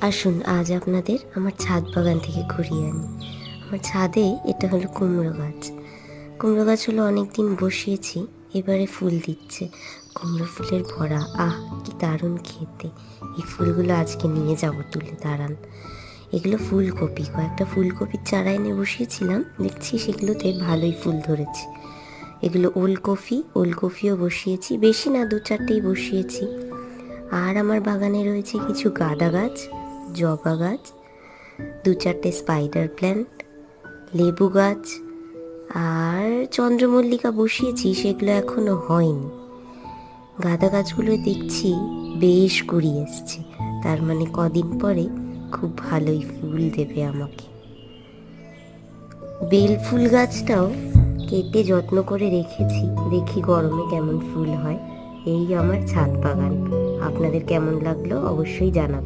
আসুন আজ আপনাদের আমার ছাদ বাগান থেকে ঘুরিয়ে আনি। আমার ছাদে এটা হলো কুমড়ো গাছ। কুমড়ো গাছ হলো অনেক দিন বসিয়েছি, এবারে ফুল দিচ্ছে। কুমড়ো ফুলের ভরা, আহ কি দারুণ খেতে! এই ফুলগুলো আজকে নিয়ে যাব তুলে, দাঁড়ান। এগুলো ফুলকপি, কয়েকটা ফুলকপির চারা এনে বসিয়েছিলাম, দেখছি সেগুলোতে ভালোই ফুল ধরেছে। এগুলো ওলকপিও বসিয়েছি, বেশি না, 2-4টেই বসিয়েছি। আর আমার বাগানে রয়েছে কিছু গাঁদা গাছ, জবা গাছ, 2-4টে স্পাইডার প্ল্যান্ট, লেবু গাছ, আর চন্দ্রমল্লিকা বসিয়েছি, সেগুলো এখনো হয়নি। গাঁদা গাছগুলো দেখছি বেশ কুড়ি এসছে, তার মানে কদিন পরে খুব ভালোই ফুল দেবে আমাকে। বেল ফুল গাছটাও কেটে যত্ন করে রেখেছি, দেখি গরমে কেমন ফুল হয়। এই আমার ছাদ বাগান। আপনাদের কেমন লাগলো অবশ্যই জানাবেন।